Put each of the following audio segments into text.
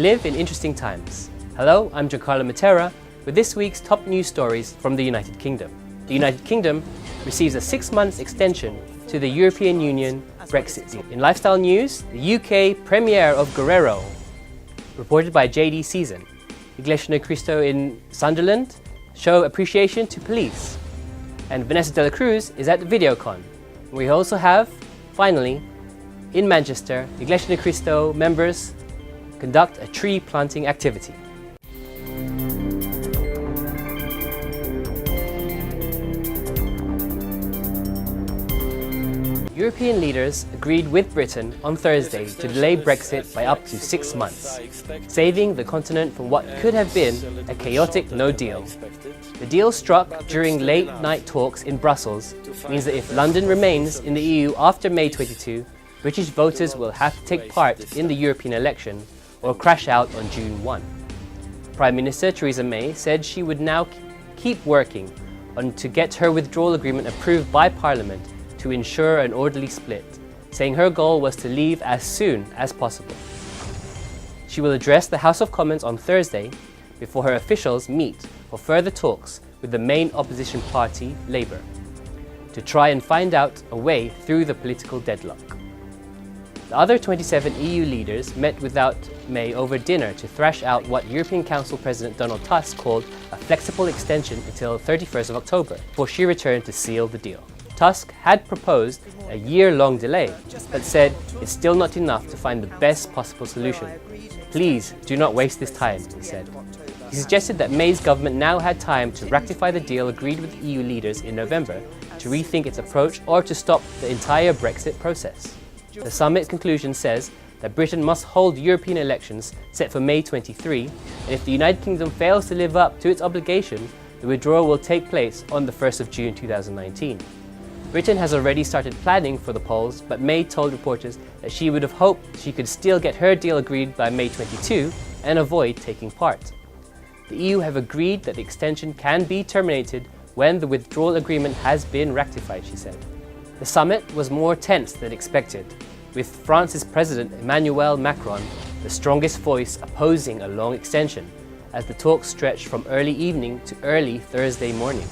live in interesting times. Hello, I'm Giancarlo Matera with this week's top news stories from the United Kingdom. The United Kingdom receives a 6-month extension to the European Union Brexit deal. In lifestyle news, the UK premiere of Guerrero, reported by JD Season. Iglesia de Cristo in Sunderland show appreciation to police. And Vanessa de la Cruz is at VidCon. We also have, finally, in Manchester, Iglesia de Cristo members conduct a tree planting activity. European leaders agreed with Britain on Thursday to delay Brexit by up to 6 months, saving the continent from what could have been a chaotic no deal. The deal struck during late-night talks in Brussels means that if London remains in the EU after May 22, British voters will have to take part in the European election or crash out on June 1. Prime Minister Theresa May said she would now keep working on to get her withdrawal agreement approved by Parliament to ensure an orderly split, saying her goal was to leave as soon as possible. She will address the House of Commons on Thursday before her officials meet for further talks with the main opposition party, Labour, to try and find out a way through the political deadlock. The other 27 EU leaders met without May over dinner to thrash out what European Council President Donald Tusk called a flexible extension until 31st of October, before she returned to seal the deal. Tusk had proposed a year-long delay, but said it's still not enough to find the best possible solution. Please do not waste this time, he said. He suggested that May's government now had time to rectify the deal agreed with EU leaders in November, to rethink its approach or to stop the entire Brexit process. The summit conclusion says that Britain must hold European elections set for May 23, and if the United Kingdom fails to live up to its obligation, the withdrawal will take place on the 1st of June 2019. Britain has already started planning for the polls, but May told reporters that she would have hoped she could still get her deal agreed by May 22 and avoid taking part. The EU have agreed that the extension can be terminated when the withdrawal agreement has been rectified, she said. The summit was more tense than expected, with France's President Emmanuel Macron the strongest voice opposing a long extension, as the talks stretched from early evening to early Thursday morning.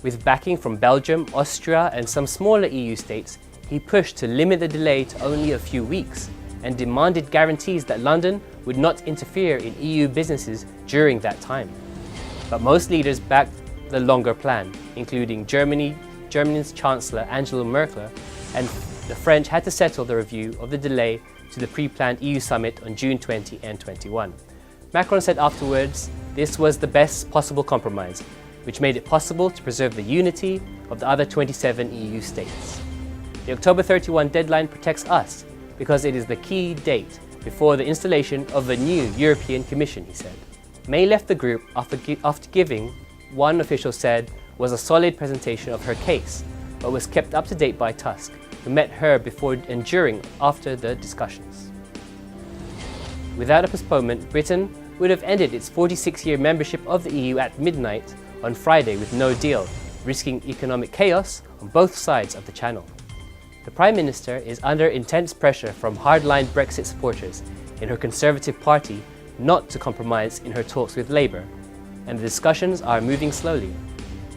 With backing from Belgium, Austria and some smaller EU states, he pushed to limit the delay to only a few weeks and demanded guarantees that London would not interfere in EU businesses during that time. But most leaders backed the longer plan, including Germany's Chancellor Angela Merkel, and the French had to settle the review of the delay to the pre-planned EU summit on June 20 and 21. Macron said afterwards this was the best possible compromise, which made it possible to preserve the unity of the other 27 EU states. The October 31 deadline protects us because it is the key date before the installation of a new European Commission, he said. May left the group after giving, one official said, was a solid presentation of her case, but was kept up to date by Tusk, who met her before and during after the discussions. Without a postponement, Britain would have ended its 46-year membership of the EU at midnight on Friday with no deal, risking economic chaos on both sides of the Channel. The Prime Minister is under intense pressure from hardline Brexit supporters in her Conservative Party not to compromise in her talks with Labour, and the discussions are moving slowly.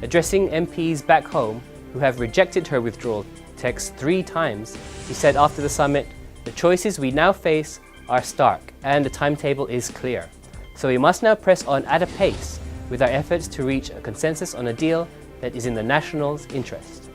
Addressing MPs back home who have rejected her withdrawal text 3 times, he said after the summit, "The choices we now face are stark and the timetable is clear. So we must now press on at a pace with our efforts to reach a consensus on a deal that is in the Nationals' interest."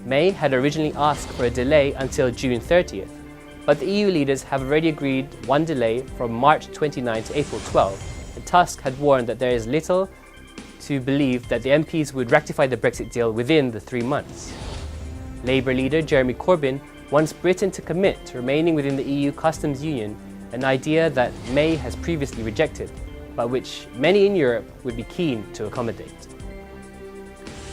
May had originally asked for a delay until June 30th, but the EU leaders have already agreed one delay from March 29 to April 12, and Tusk had warned that there is little to believe that the MPs would rectify the Brexit deal within the 3 months. Labour leader Jeremy Corbyn wants Britain to commit to remaining within the EU customs union, an idea that May has previously rejected, but which many in Europe would be keen to accommodate.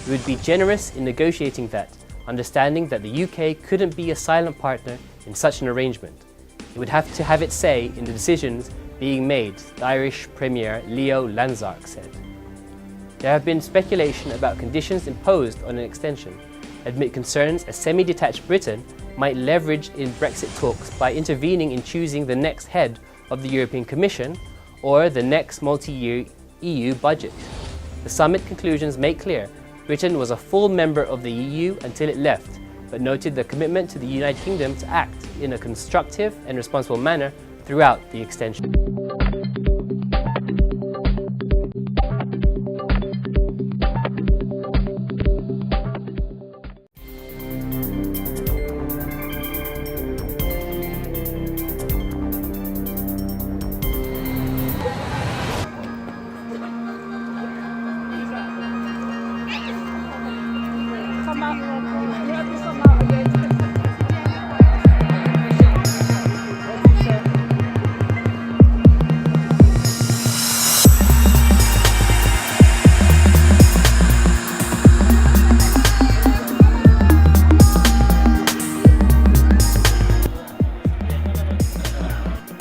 We would be generous in negotiating that, understanding that the UK couldn't be a silent partner in such an arrangement. It would have to have its say in the decisions being made, the Irish Premier Leo Landsark said. There have been speculation about conditions imposed on an extension, amid concerns a semi-detached Britain might leverage in Brexit talks by intervening in choosing the next head of the European Commission or the next multi-year EU budget. The summit conclusions make clear Britain was a full member of the EU until it left, but noted the commitment to the United Kingdom to act in a constructive and responsible manner throughout the extension.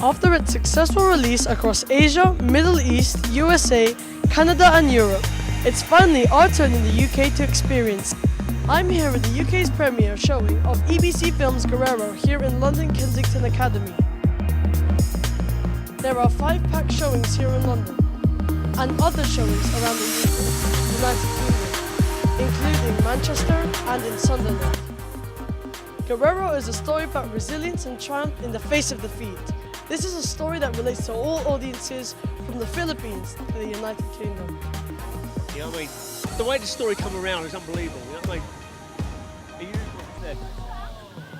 After its successful release across Asia, Middle East, USA, Canada and Europe, it's finally our turn in the UK to experience. I'm here at the UK's premiere showing of EBC Films Guerrero here in London Kensington Academy. There are 5 packed showings here in London and other showings around the United Kingdom, including Manchester and in Sunderland. Guerrero is a story about resilience and triumph in the face of defeat. This is a story that relates to all audiences from the Philippines to the United Kingdom. You know what I mean? The way the story come around is unbelievable. You know what I mean?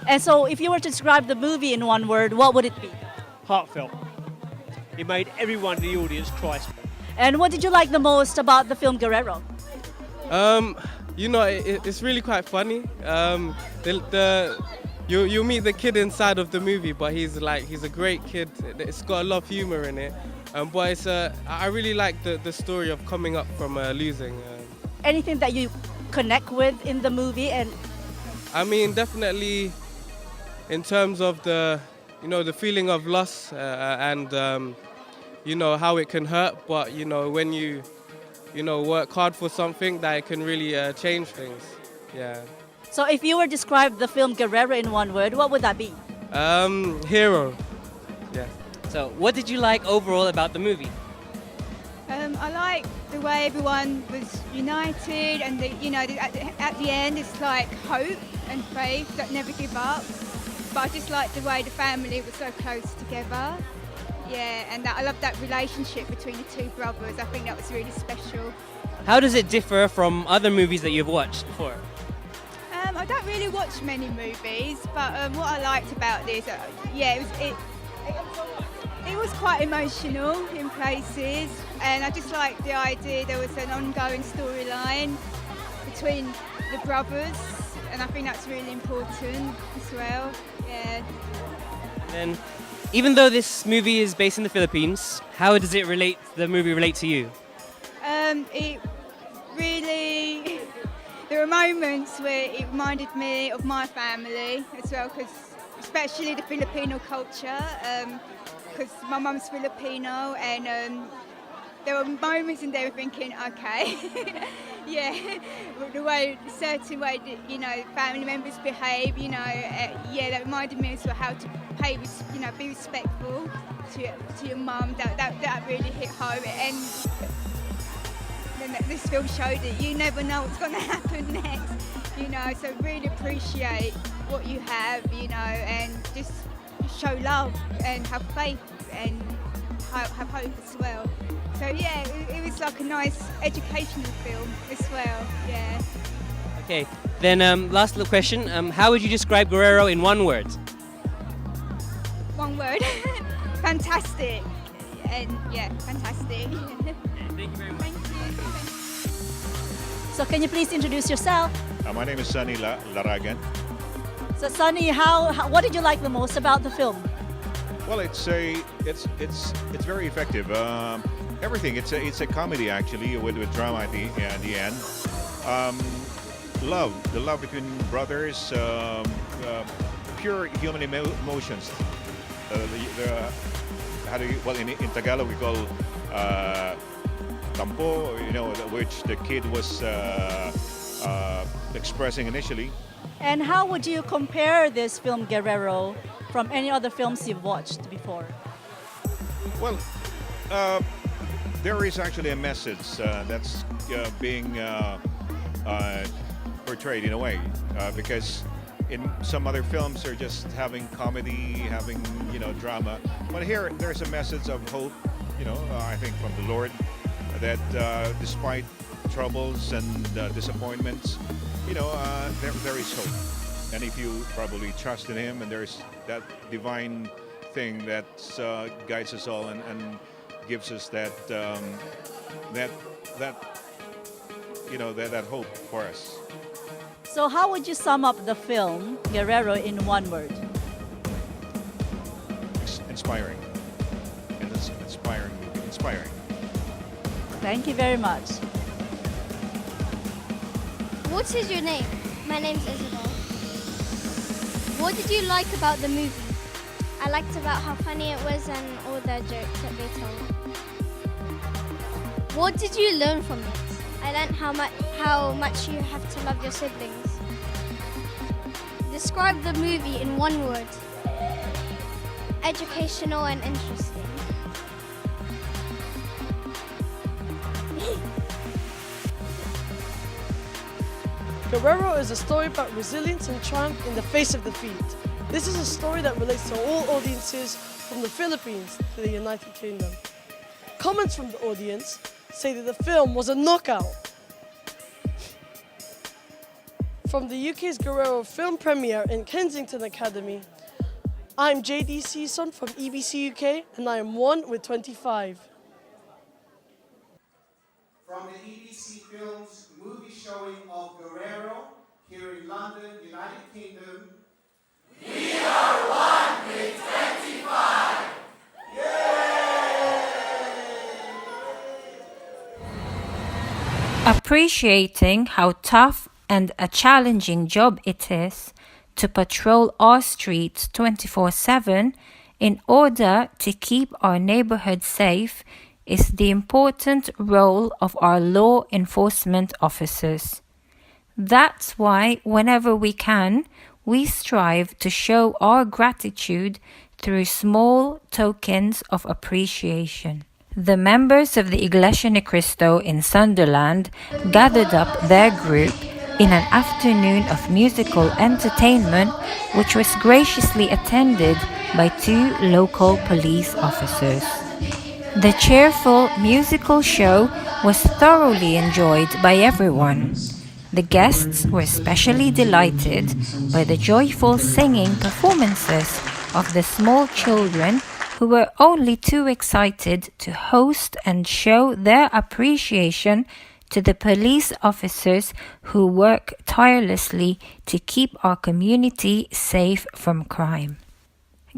And so if you were to describe the movie in one word, what would it be? Heartfelt. It made everyone in the audience cry. And what did you like the most about the film Guerrero? You know, it's really quite funny. You meet the kid inside of the movie, but he's a great kid. It's got a lot of humor in it. But I really like the story of coming up from losing. Anything that you connect with in the movie? And I mean, definitely in terms of the feeling of loss and how it can hurt. But when you work hard for something, that it can really change things. Yeah. So if you were to describe the film Guerrero in one word, what would that be? Hero. Yeah. So, what did you like overall about the movie? I like the way everyone was united, and at the end it's like hope and faith that never give up. But I just like the way the family was so close together. Yeah, and I love that relationship between the 2 brothers. I think that was really special. How does it differ from other movies that you've watched before? I don't really watch many movies, but what I liked about this, it was quite emotional in places, and I just liked the idea there was an ongoing storyline between the brothers, and I think that's really important as well. Yeah. And even though this movie is based in the Philippines, how does the movie relate to you? It really. There were moments where it reminded me of my family as well, because especially the Filipino culture, because my mum's Filipino, and there were moments in there thinking, okay, yeah, certain way that, family members behave, that reminded me as well how to be respectful to your mum. That really hit home. And this film showed it. You never know what's going to happen next, so really appreciate what you have, and just show love and have faith and have hope as well. So yeah, it was like a nice educational film as well, yeah. Okay, then last little question. How would you describe Guerrero in one word? One word, fantastic. And yeah, fantastic. Thank you very much. Thank you. So can you please introduce yourself? My name is Sunny Laragan. So Sonny, what did you like the most about the film? Well, it's very effective. Everything. It's a comedy actually with drama at the end. The love between brothers, pure human emotions. In Tagalog we call tampo, which the kid was expressing initially. And how would you compare this film Guerrero from any other films you've watched before? Well, there is actually a message that's being portrayed in a way, because in some other films they're just having comedy, having drama, but here there's a message of hope. I think from the Lord that despite troubles and disappointments, there is hope, and if you probably trust in Him, and there's that divine thing that guides us all and gives us that hope for us. So how would you sum up the film Guerrero in one word? Inspiring. It's inspiring. Inspiring. Thank you very much. What is your name? My name's Isabel. What did you like about the movie? I liked about how funny it was and all the jokes that they told. What did you learn from it? I learned how much you have to love your siblings. Describe the movie in one word. Educational and interesting. Guerrero is a story about resilience and triumph in the face of defeat. This is a story that relates to all audiences from the Philippines to the United Kingdom. Comments from the audience say that the film was a knockout. From the UK's Guerrero film premiere in Kensington Academy, I'm JD Season from EBC UK, and I am 1 with 25. From the EBC Films movie showing of Guerrero here in London, United Kingdom, we are 1 with 25! Appreciating how tough and a challenging job it is to patrol our streets 24/7 in order to keep our neighborhood safe is the important role of our law enforcement officers. That's why whenever we can, we strive to show our gratitude through small tokens of appreciation. The members of the Iglesia ni Cristo in Sunderland gathered up their group in an afternoon of musical entertainment, which was graciously attended by 2 local police officers. The cheerful musical show was thoroughly enjoyed by everyone. The guests were especially delighted by the joyful singing performances of the small children, who were only too excited to host and show their appreciation to the police officers who work tirelessly to keep our community safe from crime.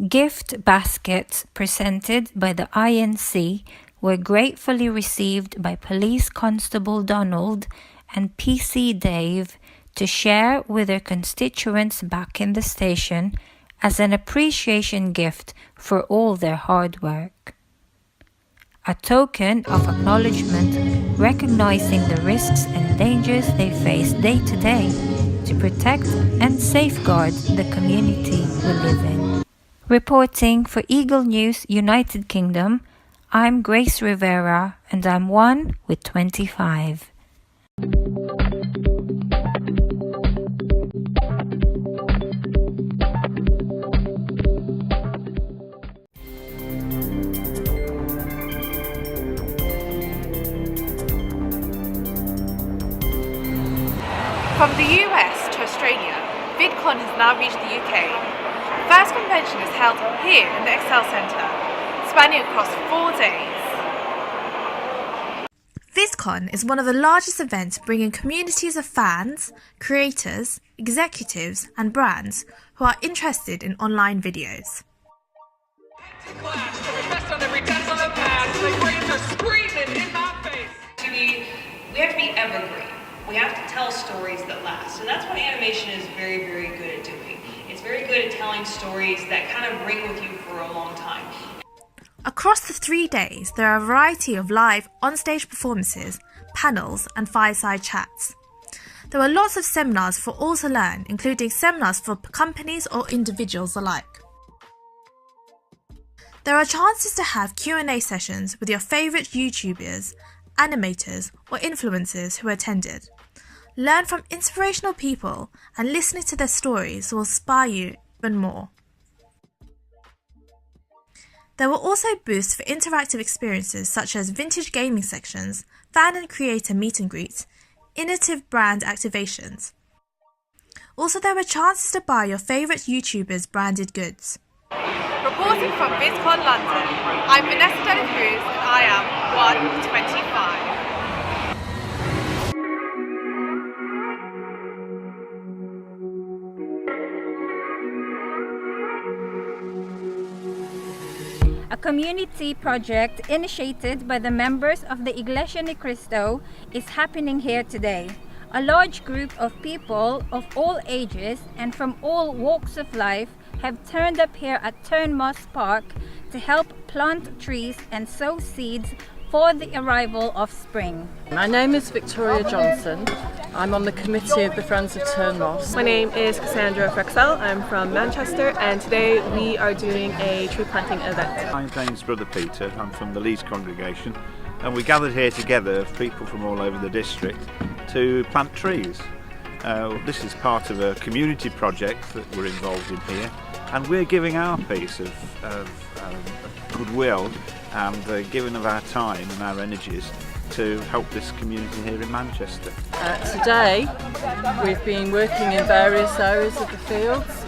Gift baskets presented by the INC were gratefully received by Police Constable Donald and PC Dave to share with their constituents back in the station as an appreciation gift for all their hard work. A token of acknowledgement recognizing the risks and dangers they face day to day to protect and safeguard the community we live in. Reporting for Eagle News, United Kingdom, I'm Grace Rivera and I'm 1 with 25. From the US to Australia, VidCon has now reached the UK. The first convention is held here in the Excel Centre, spanning across 4 days. VidCon is one of the largest events bringing communities of fans, creators, executives and brands who are interested in online videos. We have to be evergreen. We have to tell stories that last. And that's what animation is very, very good at doing. It's very good at telling stories that kind of ring with you for a long time. Across the 3 days, there are a variety of live on-stage performances, panels and fireside chats. There are lots of seminars for all to learn, including seminars for companies or individuals alike. There are chances to have Q&A sessions with your favourite YouTubers, animators or influencers who attended. Learn from inspirational people and listening to their stories will inspire you even more. There were also booths for interactive experiences such as vintage gaming sections, fan and creator meet and greets, innovative brand activations. Also, there were chances to buy your favourite YouTubers' branded goods. Reporting from VidCon London, I'm Vanessa De La Cruz and I am 125. A community project initiated by the members of the Iglesia ni Cristo is happening here today. A large group of people of all ages and from all walks of life have turned up here at Turnmoss Park to help plant trees and sow seeds for the arrival of spring. My name is Victoria Johnson. I'm on the committee of the Friends of Turnmoss. My name is Cassandra Frexell. I'm from Manchester and today we are doing a tree planting event. My name's Brother Peter. I'm from the Leeds congregation and we gathered here together, people from all over the district, to plant trees. This is part of a community project that we're involved in here and we're giving our piece of goodwill and giving of our time and our energies to help this community here in Manchester. Today we've been working in various areas of the fields.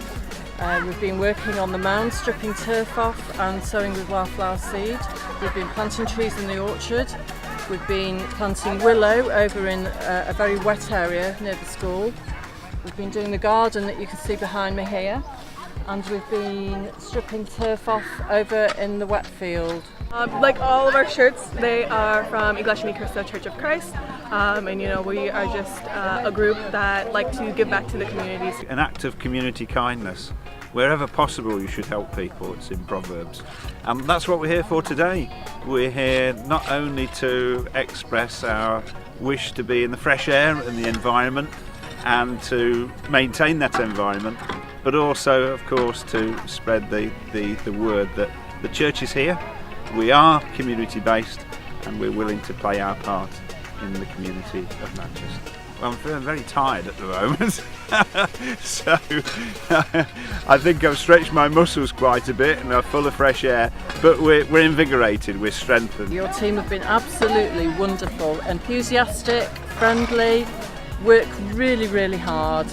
We've been working on the mound, stripping turf off and sowing with wildflower seed. We've been planting trees in the orchard. We've been planting willow over in a very wet area near the school. We've been doing the garden that you can see behind me here. And we've been stripping turf off over in the wet field. Like all of our shirts, they are from Iglesia ni Cristo Church of Christ. And you know, we are just a group that like to give back to the communities. An act of community kindness. Wherever possible you should help people, it's in Proverbs. And that's what we're here for today. We're here not only to express our wish to be in the fresh air and the environment and to maintain that environment, but also of course to spread the word that the church is here. We are community based and we're willing to play our part in the community of Manchester. Well, I'm feeling very tired at the moment, so I think I've stretched my muscles quite a bit and are full of fresh air, but we're invigorated, we're strengthened. Your team have been absolutely wonderful, enthusiastic, friendly, worked really hard,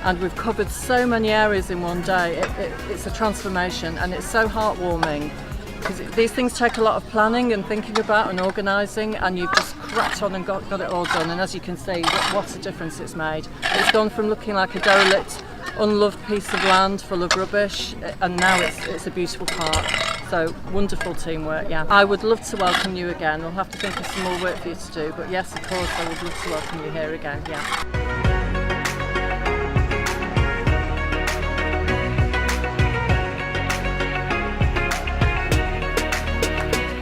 and we've covered so many areas in one day. It's a transformation and it's so heartwarming. Because these things take a lot of planning and thinking about and organising, and you've just cracked on and got it all done, and as you can see, what a difference it's made. It's gone from looking like a derelict, unloved piece of land full of rubbish, and now it's a beautiful park. So wonderful teamwork, yeah. I would love to welcome you again. We'll have to think of some more work for you to do, but yes, of course, I would love to welcome you here again, yeah.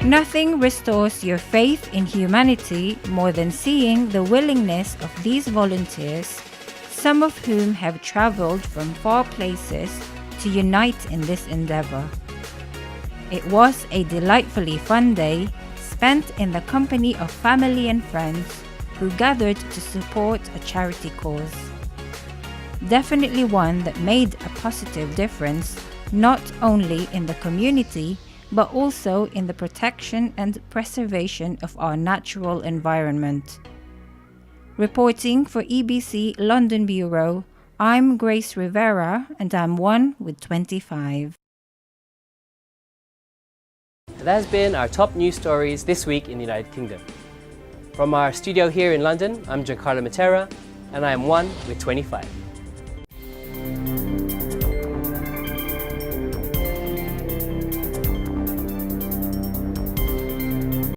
Nothing restores your faith in humanity more than seeing the willingness of these volunteers, some of whom have travelled from far places to unite in this endeavour. It was a delightfully fun day spent in the company of family and friends who gathered to support a charity cause. Definitely one that made a positive difference not only in the community but also in the protection and preservation of our natural environment. Reporting for EBC London Bureau, I'm Grace Rivera and I'm 1 with 25. That has been our top news stories this week in the United Kingdom. From our studio here in London, I'm Giancarlo Matera and I am 1 with 25.